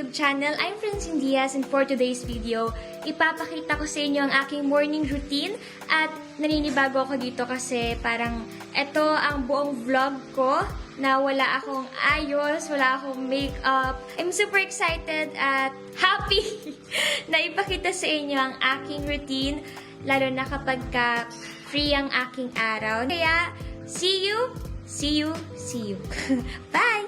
YouTube channel. I'm Francine Diaz and for today's video, ipapakita ko sa inyo ang aking morning routine at naninibago ako dito kasi parang ito ang buong vlog ko na wala akong ayos, wala akong makeup. I'm super excited at happy na ipakita sa inyo ang aking routine, lalo na kapag free ang aking araw. Kaya, see you! Bye!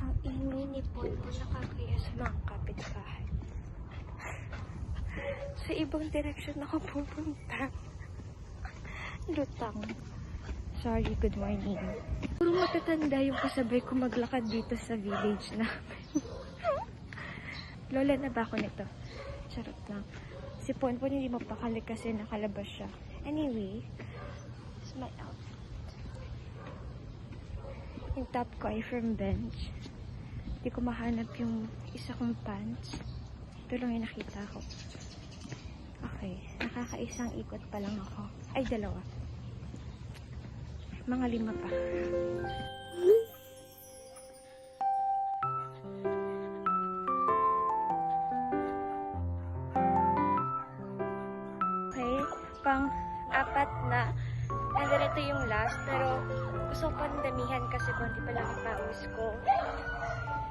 Ang ingay ni Ponpo nakakaya sa mga kapitbahay. Sa ibang direksyon ako pupunta. Lutang. Sorry, good morning. Puro matatanda yung kasabay ko maglakad dito sa village namin. Lola na ba ako nito? Charot lang. Si Ponpo hindi mapakali kasi nakalabas siya. Anyway, it's my outfit. Yung top ko ay from Bench. Hindi ko mahanap yung isa kong pants. Ito lang yung nakita ko. Okay. Nakakaisang ikot pa lang ako. Ay, dalawa. Mga 5 pa. Okay. Pang-4 na. And then ito yung last. Pero gusto ko pandamihan kasi konti pa lang yung pawis ko.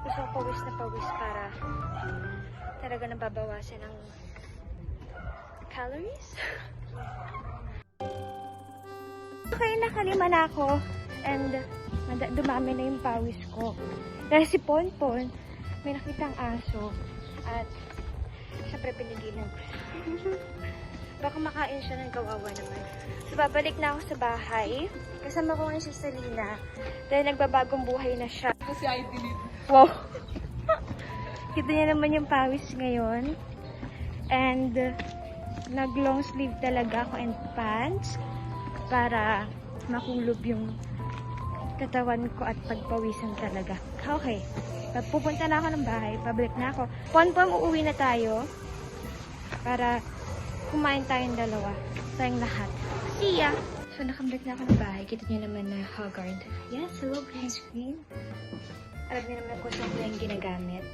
Gusto ko pawis na pawis para talaga nababawasan ng calories. Okay, nakalima na ako. And dumami na yung pawis ko. Dahil si Ponpon, may nakitang aso. At syempre pinigilan ko siya. Baka makain siya ng kawawa naman. So, babalik na ako sa bahay. Kasama ko ngayon si Selena. Dahil nagbabagong buhay na siya. Kasi I believe. Wow! Kita niya naman yung pawis ngayon. And nag-long sleeve talaga ako and pants para makulob yung katawan ko at pagpawisan talaga. Okay. Pupunta na ako ng bahay. Pabalik na ako. Pon-pon, uuwi na tayo. Para kumain tayong dalawa. Tayong lahat. See ya! So, nakabalik na ako ng bahay. Kita niyo naman na Haggard. Yes, hello, green screen. Alam niyo naman kung saan ko yung ginagamit.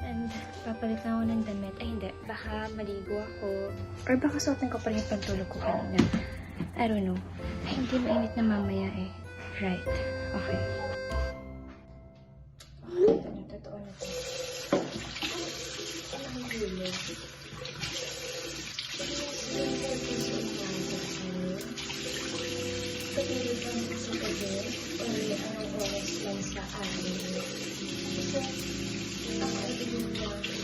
And, papalit na ako ng damit. Ay, hindi. Baka maligo ako. Or baka suotin ko pa rin yung pantulog ko kanina. I don't know. Ay, hindi mainit na mamaya eh. Right. Okay. Ito na, totoo na ito. Ano ang gulo? Pagkali ka na kasi gabi, o anong oras lang sa amin. Kasi, ako ay ginagawa ko.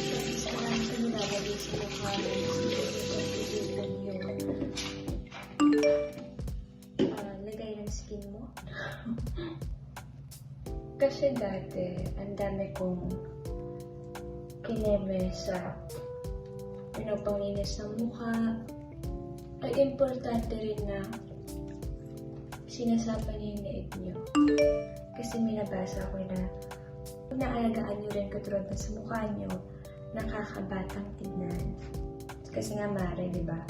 Kasi sa amin ko nilalagay sa mukha mo. Lagay ng skin mo. Kasi dati, ang dami kong kineme sa pinapanglinis ng mukha. Ay, importante rin na sinasama niyo yung leeg niyo. Kasi may nabasa ko na kung naalagaan niyo rin katulad na sa mukha niyo, nakakabatang tignan. Kasi nga mare, di ba?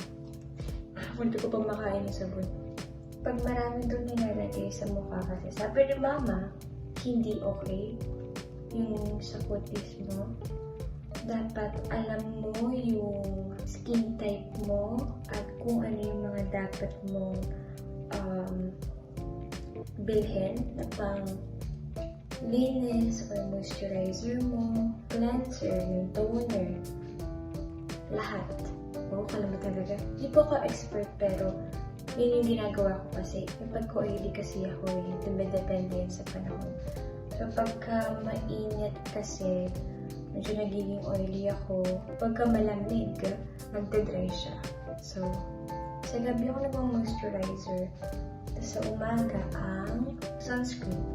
Hindi ko pa makain yung sabon. Pag marami doon nilalagay sa mukha kasi sabi ni mama, hindi okay yung sa kutis mo. Dapat alam mo yung skin type mo at kung ano yung mga dapat mong bilhin na pang linis or moisturizer mo, cleanser, yung toner, lahat. Oo, alam mo talaga. Hindi po ako expert pero yun yung ginagawa ko kasi kapag ko oily kasi ako dumidepende yan sa panahon. So pagka mainit kasi medyo nagiging oily ako. Pagka malamig, magdadry siya. So sa gabi ako nag-moisturizer. Tapos sa umaga ang sunscreen.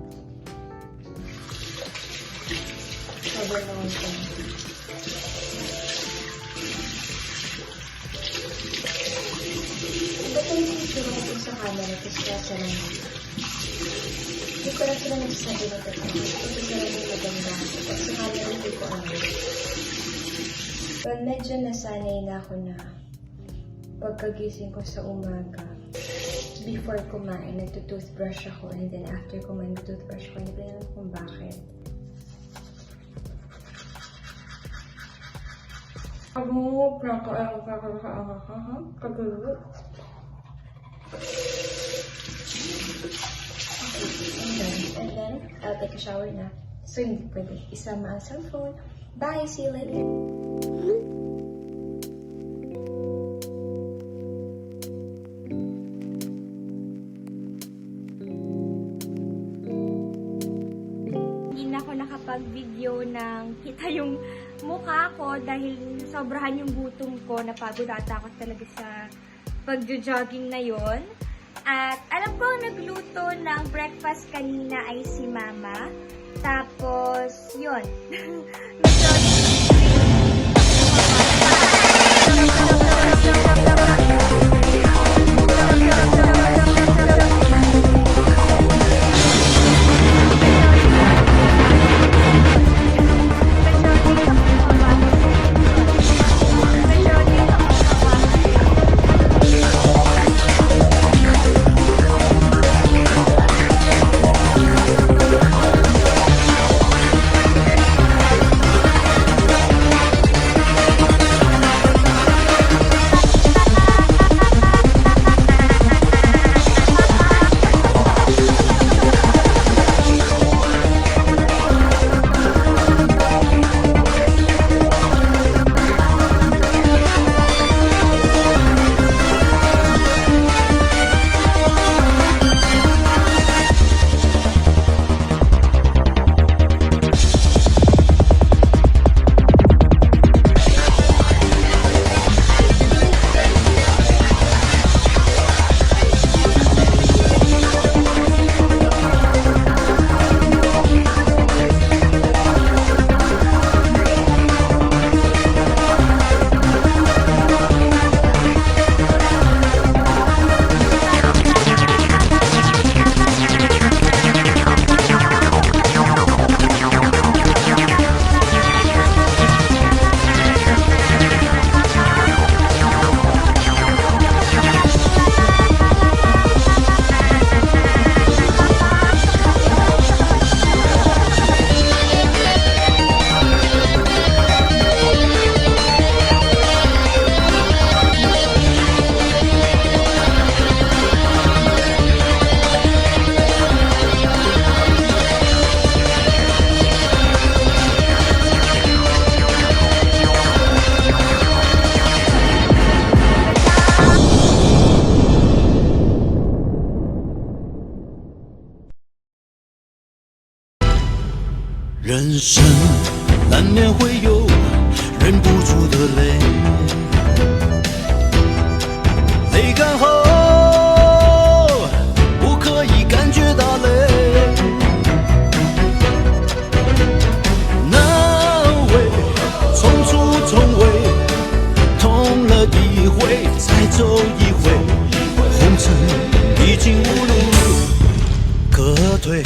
Sabi naman ko. Ba't ang picture ko sa camera tapos nasa lang dito? Hindi ko lang sila nagsasabi ng totoo. Ito sila yung maganda. Tapos sa camera hindi ko ano. Well, medyo nasanay na ako na pagkagising ko sa umaga, before kumain, nagtutoothbrush ako. And then after kumain, nagtutoothbrush ako. Hindi ko alam kung bakit. Ako, kagawa. And then, I'll take a shower na. So, hindi pwede isama ang cellphone. Bye! See you later! Hindi na ako nakapag-video ng kita yung mukha ko dahil sobrahan yung gutom ko. Napagod ata ako talaga sa pag-jogging na yon. At alam ko nagluto ng breakfast kanina ay si Mama. Tapos, yun. 人生难免会有忍不住的泪，泪干后不可以感觉到累，难为匆促从未痛了一回再走一回，红尘已经无路可退。